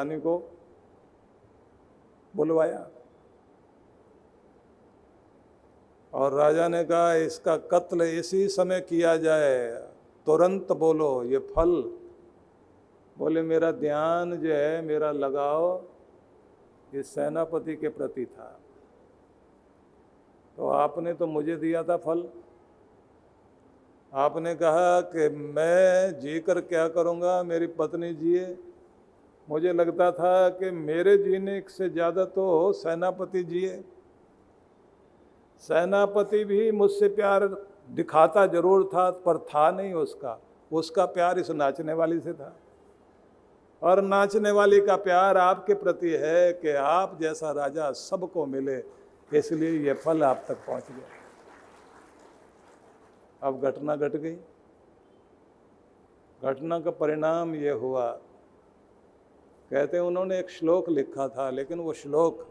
रानी को बुलवाया और राजा ने कहा इसका कत्ल इसी समय किया जाए, तुरंत बोलो ये फल। बोले मेरा ध्यान जो है, मेरा लगाव इस सेनापति के प्रति था, तो आपने तो मुझे दिया था फल। आपने कहा कि मैं जीकर क्या करूँगा, मेरी पत्नी जिए। मुझे लगता था कि मेरे जीने से ज़्यादा तो सेनापति जिए। सेनापति भी मुझसे प्यार दिखाता जरूर था, पर था नहीं उसका प्यार इस नाचने वाली से था। और नाचने वाली का प्यार आपके प्रति है कि आप जैसा राजा सबको मिले, इसलिए ये फल आप तक पहुंच गया। अब घटना घट गई। घटना का परिणाम ये हुआ, कहते हैं उन्होंने एक श्लोक लिखा था, लेकिन वो श्लोक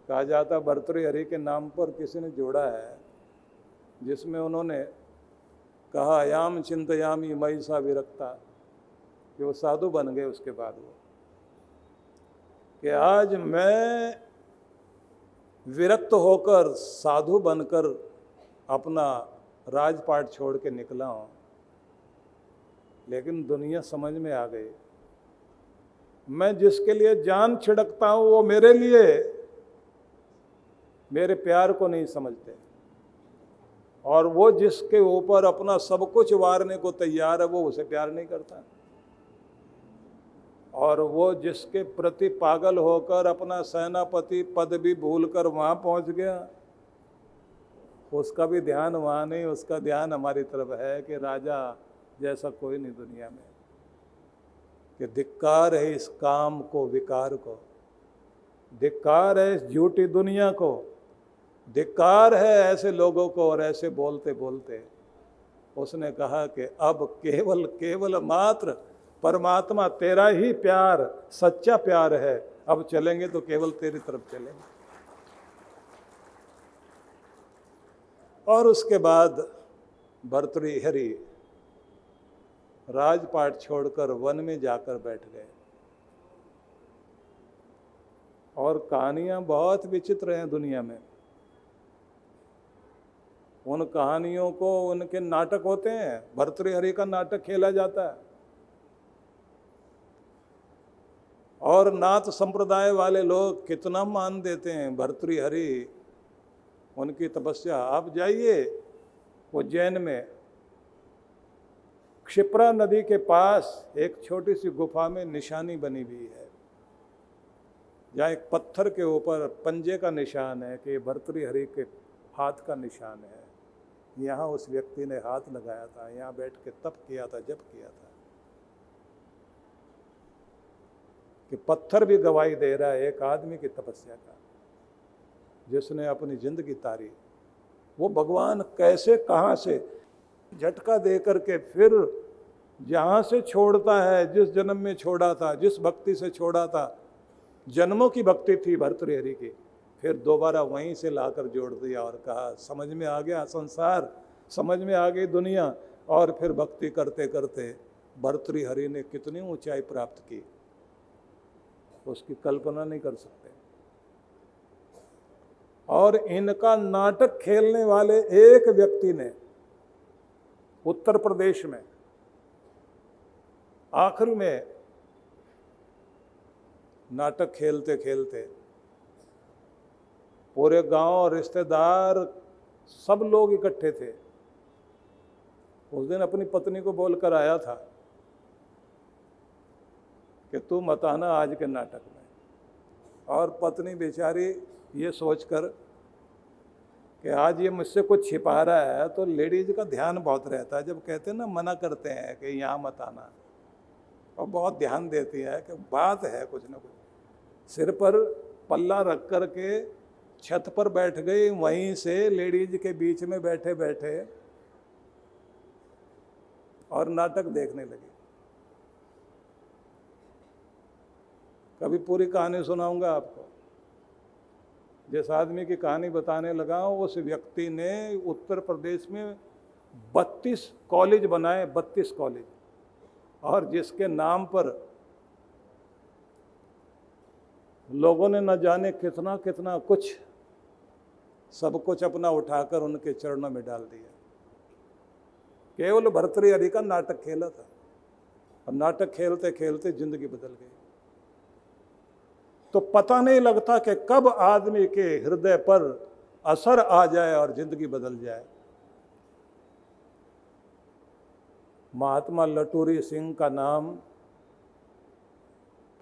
कहा जाता भर्तृहरि के नाम पर किसी ने जोड़ा है, जिसमें उन्होंने कहा याम चिंतयामी मयि सा विरक्ता, कि वो साधु बन गए। उसके बाद वो कि आज मैं विरक्त होकर साधु बनकर अपना राजपाट छोड़ के निकला हूँ, लेकिन दुनिया समझ में आ गई। मैं जिसके लिए जान छिड़कता हूँ वो मेरे लिए मेरे प्यार को नहीं समझते, और वो जिसके ऊपर अपना सब कुछ वारने को तैयार है वो उसे प्यार नहीं करता, और वो जिसके प्रति पागल होकर अपना सेनापति पद भी भूलकर वहाँ पहुँच गया, उसका भी ध्यान वहाँ नहीं, उसका ध्यान हमारी तरफ है कि राजा जैसा कोई नहीं दुनिया में। कि धिक्कार है इस काम को विकार को, धिक्कार है इस झूठी दुनिया को, धिक्कार है ऐसे लोगों को और ऐसे बोलते बोलते। उसने कहा कि अब केवल केवल मात्र परमात्मा तेरा ही प्यार सच्चा प्यार है, अब चलेंगे तो केवल तेरी तरफ चलेंगे। और उसके बाद भर्तृहरि राजपाट छोड़कर वन में जाकर बैठ गए। और कहानियां बहुत विचित्र हैं दुनिया में। उन कहानियों को, उनके नाटक होते हैं, भर्तृहरि का नाटक खेला जाता है, और नाथ संप्रदाय वाले लोग कितना मान देते हैं भर्तृहरि, उनकी तपस्या। आप जाइए उज्जैन में क्षिप्रा नदी के पास एक छोटी सी गुफा में निशानी बनी हुई है, जहाँ एक पत्थर के ऊपर पंजे का निशान है कि भर्तृहरि के हाथ का निशान है। यहाँ उस व्यक्ति ने हाथ लगाया था, यहाँ बैठ के तप किया था, जप किया था। कि पत्थर भी गवाही दे रहा है एक आदमी की तपस्या का, जिसने अपनी जिंदगी तारी। वो भगवान कैसे कहाँ से झटका दे करके फिर जहाँ से छोड़ता है, जिस जन्म में छोड़ा था, जिस भक्ति से छोड़ा था, जन्मों की भक्ति थी भर्तृहरि की, फिर दोबारा वहीं से लाकर जोड़ दिया और कहा समझ में आ गया संसार, समझ में आ गई दुनिया। और फिर भक्ति करते करते भर्तृहरि ने कितनी ऊंचाई प्राप्त की, उसकी कल्पना नहीं कर सकते। और इनका नाटक खेलने वाले एक व्यक्ति ने उत्तर प्रदेश में आखिर में नाटक खेलते खेलते पूरे गांव, रिश्तेदार, सब लोग इकट्ठे थे। उस दिन अपनी पत्नी को बोलकर आया था कि तू मत आना आज के नाटक में। और पत्नी बेचारी ये सोचकर कि आज ये मुझसे कुछ छिपा रहा है, तो लेडीज का ध्यान बहुत रहता है, जब कहते हैं ना मना करते हैं कि यहाँ मत आना, और बहुत ध्यान देती है कि बात है कुछ ना कुछ। सिर पर पल्ला रख कर के छत पर बैठ गई, वहीं से लेडीज के बीच में बैठे बैठे और नाटक देखने लगी। कभी पूरी कहानी सुनाऊंगा आपको। जिस आदमी की कहानी बताने लगा हूँ, उस व्यक्ति ने उत्तर प्रदेश में 32 कॉलेज बनाए, 32 कॉलेज, और जिसके नाम पर लोगों ने न जाने कितना कितना कुछ, सब कुछ अपना उठाकर उनके चरणों में डाल दिया। केवल भर्तृहरि का नाटक खेला था, और नाटक खेलते खेलते जिंदगी बदल गई। तो पता नहीं लगता कि कब आदमी के हृदय पर असर आ जाए और जिंदगी बदल जाए। महात्मा लटूरी सिंह का नाम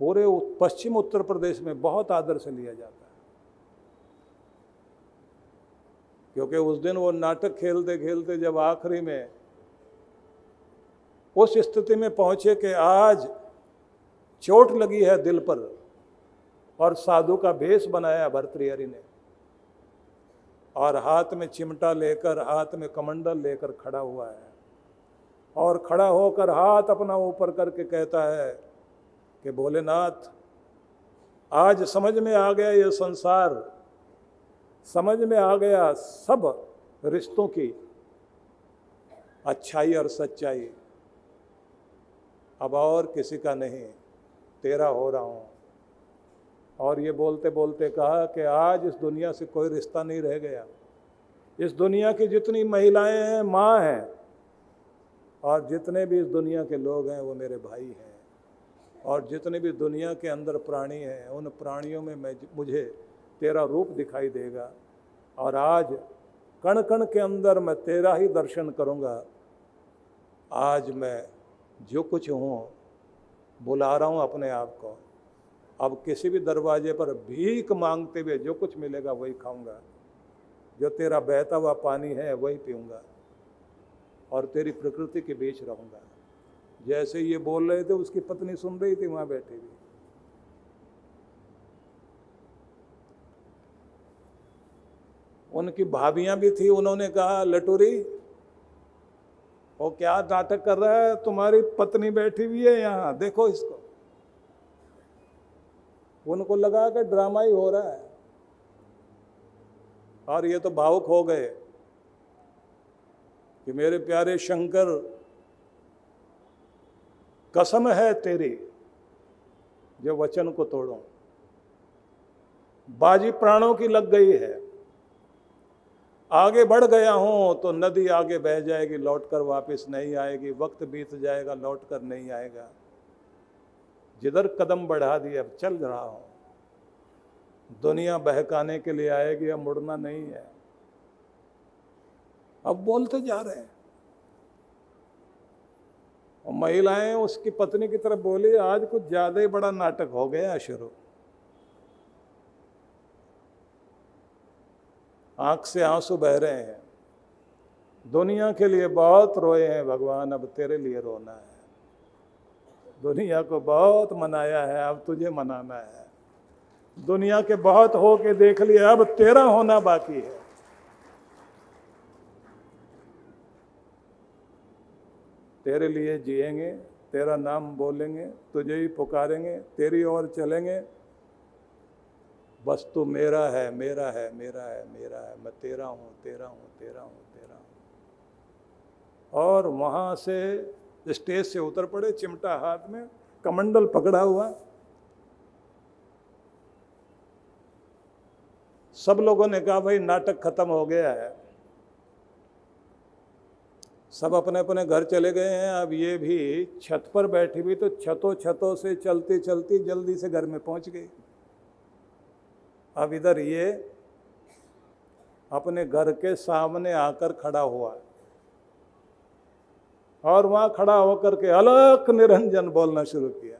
पूरे पश्चिम उत्तर प्रदेश में बहुत आदर से लिया जाता है, क्योंकि उस दिन वो नाटक खेलते खेलते जब आखिरी में उस स्थिति में पहुंचे कि आज चोट लगी है दिल पर, और साधु का भेष बनाया भर्तृहरि ने, और हाथ में चिमटा लेकर, हाथ में कमंडल लेकर खड़ा हुआ है, और खड़ा होकर हाथ अपना ऊपर करके कहता है कि भोलेनाथ, आज समझ में आ गया ये संसार, समझ में आ गया सब रिश्तों की अच्छाई और सच्चाई, अब और किसी का नहीं, तेरा हो रहा हूँ। और ये बोलते बोलते कहा कि आज इस दुनिया से कोई रिश्ता नहीं रह गया, इस दुनिया की जितनी महिलाएं हैं माँ हैं, और जितने भी इस दुनिया के लोग हैं वो मेरे भाई हैं, और जितने भी दुनिया के अंदर प्राणी हैं उन प्राणियों में मुझे तेरा रूप दिखाई देगा, और आज कण कण के अंदर मैं तेरा ही दर्शन करूँगा। आज मैं जो कुछ हूँ बुला रहा हूँ अपने आप को, अब किसी भी दरवाजे पर भीख मांगते हुए जो कुछ मिलेगा वही खाऊंगा, जो तेरा बहता हुआ पानी है वही पीऊँगा, और तेरी प्रकृति के बीच रहूँगा। जैसे ये बोल रहे थे उसकी पत्नी सुन रही थी वहाँ बैठी हुई। उनकी भाभियाँ भी थी, उन्होंने कहा लटूरी वो क्या नाटक कर रहा है, तुम्हारी पत्नी बैठी हुई है यहाँ, देखो इसको। उनको लगा कि ड्रामा ही हो रहा है, और ये तो भावुक हो गए कि मेरे प्यारे शंकर, कसम है तेरी जो वचन को तोड़ो, बाजी प्राणों की लग गई है, आगे बढ़ गया हूं तो नदी आगे बह जाएगी, लौटकर वापस नहीं आएगी, वक्त बीत जाएगा लौटकर नहीं आएगा, जिधर कदम बढ़ा दिया अब चल रहा हूं, दुनिया बहकाने के लिए आएगी, अब मुड़ना नहीं है। अब बोलते जा रहे हैं, और महिलाएं उसकी पत्नी की तरफ बोली, आज कुछ ज्यादा ही बड़ा नाटक हो गया शुरू। आंख से आंसू बह रहे हैं, दुनिया के लिए बहुत रोए हैं भगवान, अब तेरे लिए रोना है, दुनिया को बहुत मनाया है अब तुझे मनाना है, दुनिया के बहुत हो के देख लिया अब तेरा होना बाकी है। तेरे लिए जिएंगे, तेरा नाम बोलेंगे, तुझे ही पुकारेंगे, तेरी ओर चलेंगे, बस तू मेरा है मेरा है मेरा है मेरा है, मैं तेरा हूँ तेरा हूँ तेरा हूँ तेरा हूँ। और वहाँ से स्टेज से उतर पड़े, चिमटा हाथ में, कमंडल पकड़ा हुआ। सब लोगों ने कहा भाई नाटक खत्म हो गया है, सब अपने अपने घर चले गए हैं। अब ये भी छत पर बैठी हुई, तो छतों से चलती चलती जल्दी से घर में पहुंच गई। अब इधर ये अपने घर के सामने आकर खड़ा हुआ, और वहां खड़ा होकर के अलख निरंजन बोलना शुरू किया।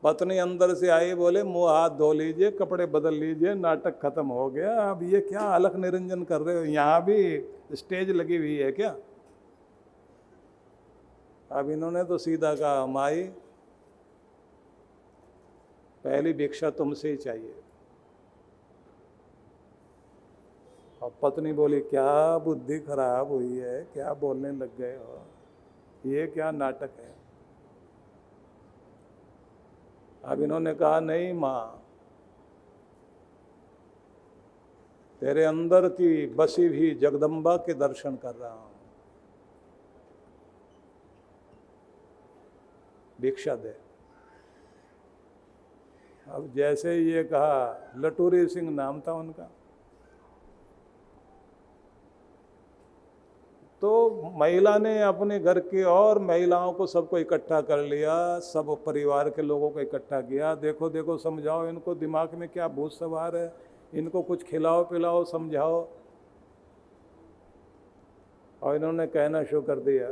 पत्नी अंदर से आई, बोले मुंह हाथ धो लीजिए, कपड़े बदल लीजिए, नाटक खत्म हो गया। अब ये क्या अलख निरंजन कर रहे हो, यहाँ भी स्टेज लगी हुई है क्या? अब इन्होंने तो सीधा कहा, माई पहली भिक्षा तुमसे ही चाहिए। और पत्नी बोली, क्या बुद्धि खराब हुई है, क्या बोलने लग गए हो, ये क्या नाटक है? अब इन्होंने कहा, नहीं माँ, तेरे अंदर की बसी हुई जगदम्बा के दर्शन कर रहा हूं, भिक्षा दे। अब जैसे ही ये कहा, लटूरी सिंह नाम था उनका, तो महिला ने अपने घर की और महिलाओं को सबको इकट्ठा कर लिया, सब परिवार के लोगों को इकट्ठा किया। देखो देखो, समझाओ इनको, दिमाग में क्या भूत सवार है, इनको कुछ खिलाओ पिलाओ, समझाओ। और इन्होंने कहना शुरू कर दिया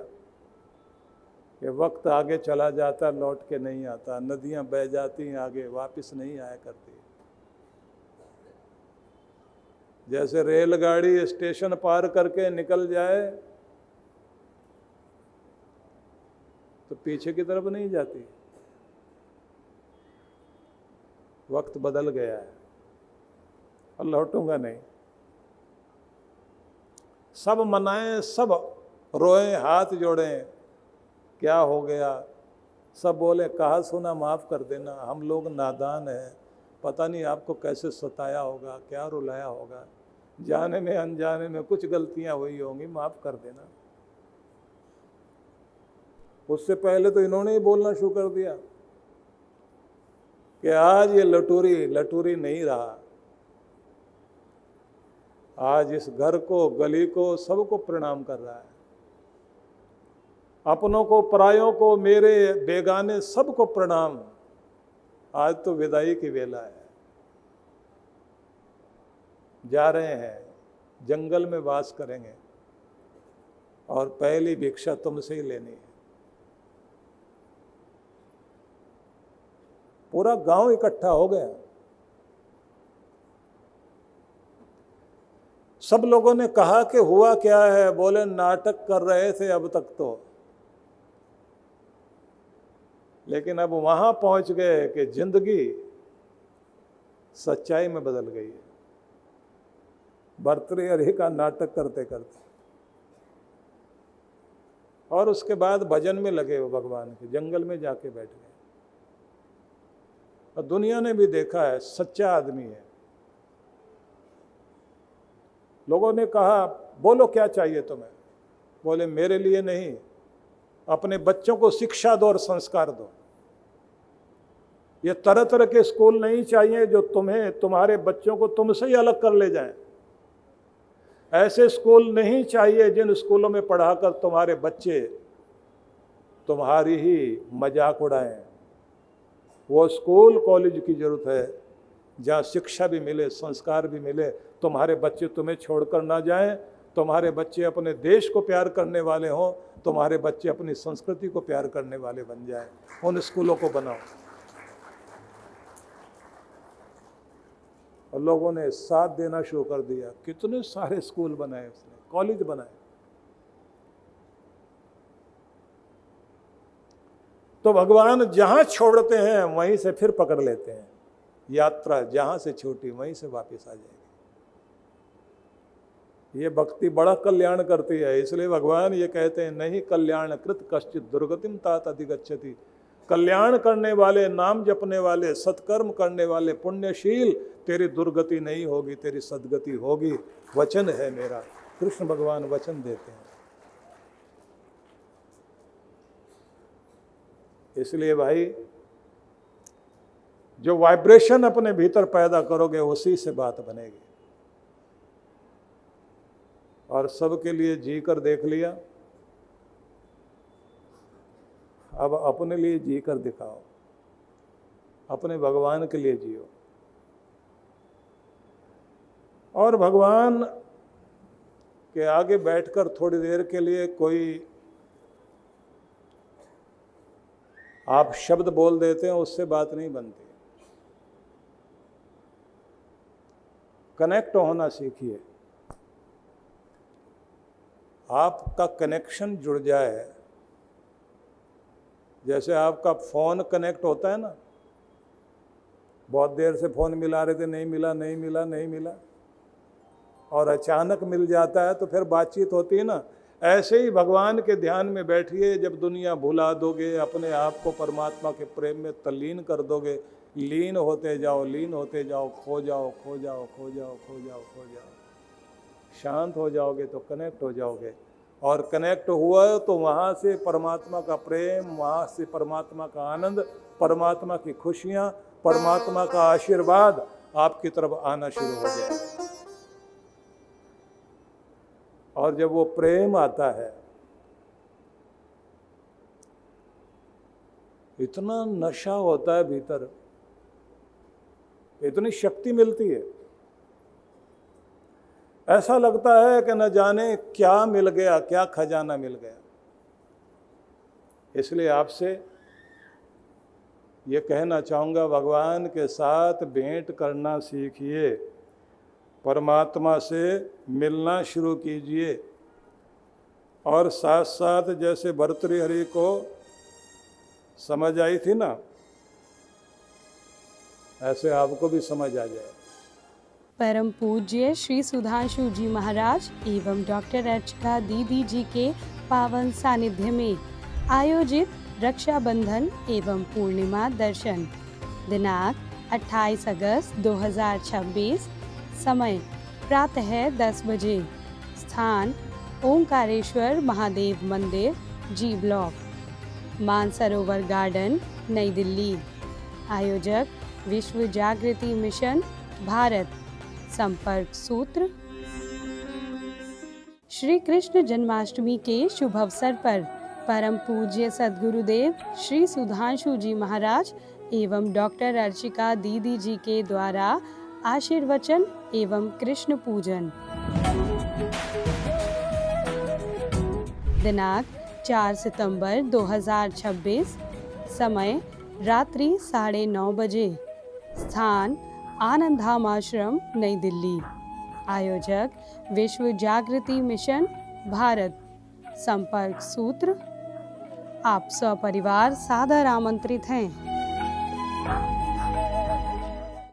कि वक्त आगे चला जाता, लौट के नहीं आता, नदियां बह जाती हैं आगे, वापस नहीं आया करती। जैसे रेलगाड़ी स्टेशन पार करके निकल जाए तो पीछे की तरफ नहीं जाती, वक्त बदल गया है और लौटूंगा नहीं। सब मनाएं, सब रोएं, हाथ जोड़ें, क्या हो गया? सब बोले कहा सुना माफ़ कर देना, हम लोग नादान हैं, पता नहीं आपको कैसे सताया होगा, क्या रुलाया होगा, जाने में अनजाने में कुछ गलतियां हुई होंगी, माफ़ कर देना। उससे पहले तो इन्होंने ही बोलना शुरू कर दिया कि आज ये लटूरी नहीं रहा, आज इस घर को, गली को, सबको प्रणाम कर रहा है, अपनों को, परायों को, मेरे बेगाने सबको प्रणाम। आज तो विदाई की वेला है, जा रहे हैं, जंगल में वास करेंगे और पहली भिक्षा तुमसे ही लेनी है। पूरा गांव इकट्ठा हो गया। सब लोगों ने कहा कि हुआ क्या है? बोले नाटक कर रहे थे अब तक तो, लेकिन अब वहां पहुंच गए कि जिंदगी सच्चाई में बदल गई है। भर्तृहरि का नाटक करते करते, और उसके बाद भजन में लगे वो भगवान के, जंगल में जाके बैठ गए। और दुनिया ने भी देखा है, सच्चा आदमी है। लोगों ने कहा बोलो क्या चाहिए तुम्हें? बोले मेरे लिए नहीं, अपने बच्चों को शिक्षा दो और संस्कार दो। ये तरह तरह के स्कूल नहीं चाहिए जो तुम्हें, तुम्हारे बच्चों को तुमसे ही अलग कर ले जाएं। ऐसे स्कूल नहीं चाहिए जिन स्कूलों में पढ़ाकर तुम्हारे बच्चे तुम्हारी ही मजाक उड़ाएं। वो स्कूल कॉलेज की जरूरत है जहाँ शिक्षा भी मिले, संस्कार भी मिले, तुम्हारे बच्चे तुम्हें छोड़कर ना जाएं, तुम्हारे बच्चे अपने देश को प्यार करने वाले हों, तुम्हारे बच्चे अपनी संस्कृति को प्यार करने वाले बन जाएं। उन स्कूलों को बनाओ। और लोगों ने साथ देना शुरू कर दिया। कितने सारे स्कूल बनाए उसने, कॉलेज बनाए। तो भगवान जहां छोड़ते हैं वहीं से फिर पकड़ लेते हैं। यात्रा जहां से छूटी वहीं से वापस आ जाएगी। ये भक्ति बड़ा कल्याण करती है। इसलिए भगवान ये कहते हैं, नहीं कल्याण कृत कश्चित दुर्गतिम तात अधिगच्छति। कल्याण करने वाले, नाम जपने वाले, सत्कर्म करने वाले, पुण्यशील, तेरी दुर्गति नहीं होगी, तेरी सदगति होगी। वचन है मेरा। कृष्ण भगवान वचन देते हैं। इसलिए भाई, जो वाइब्रेशन अपने भीतर पैदा करोगे उसी से बात बनेगी। और सबके लिए जी कर देख लिया, अब अपने लिए जी कर दिखाओ, अपने भगवान के लिए जियो। और भगवान के आगे बैठकर थोड़ी देर के लिए कोई आप शब्द बोल देते हैं, उससे बात नहीं बनती। कनेक्ट होना सीखिए। आपका कनेक्शन जुड़ जाए, जैसे आपका फ़ोन कनेक्ट होता है ना, बहुत देर से फ़ोन मिला रहे थे, नहीं मिला नहीं मिला नहीं मिला, और अचानक मिल जाता है तो फिर बातचीत होती है ना। ऐसे ही भगवान के ध्यान में बैठिए। जब दुनिया भुला दोगे, अपने आप को परमात्मा के प्रेम में तल्लीन कर दोगे, लीन होते जाओ, लीन होते जाओ, खो जाओ खो जाओ खो जाओ खो जाओ खो जाओ, शांत हो जाओगे तो कनेक्ट हो जाओगे। और कनेक्ट हुआ तो वहाँ से परमात्मा का प्रेम, वहाँ से परमात्मा का आनंद, परमात्मा की खुशियाँ, परमात्मा का आशीर्वाद आपकी तरफ आना शुरू हो जाएगा। और जब वो प्रेम आता है, इतना नशा होता है भीतर, इतनी शक्ति मिलती है, ऐसा लगता है कि न जाने क्या मिल गया, क्या खजाना मिल गया। इसलिए आपसे ये कहना चाहूँगा, भगवान के साथ भेंट करना सीखिए, परमात्मा से मिलना शुरू कीजिए, और साथ साथ जैसे भर्तृहरि को समझ आई थी ना, ऐसे आपको भी समझ आ जाए। परम पूज्य श्री सुधांशु जी महाराज एवं डॉक्टर अर्चिका दीदी जी के पावन सानिध्य में आयोजित रक्षाबंधन एवं पूर्णिमा दर्शन, दिनांक 28 अगस्त 2026, समय प्रातः 10 बजे, स्थान ओंकारेश्वर महादेव मंदिर, जी ब्लॉक, मानसरोवर गार्डन, नई दिल्ली। आयोजक विश्व जागृति मिशन, भारत। संपर्क सूत्र: श्री कृष्ण जन्माष्टमी के शुभ अवसर पर परम पूज्य सद्गुरुदेव श्री सुधांशु जी महाराज एवं डॉक्टर अर्चिका दीदी जी के द्वारा आशीर्वचन एवं कृष्ण पूजन, दिनांक 4 सितंबर 2026, समय रात्रि 9:30 बजे, स्थान आनंद धाम आश्रम, नई दिल्ली। आयोजक विश्व जागृति मिशन, भारत। संपर्क सूत्र: आप सपरिवार सादर आमंत्रित हैं।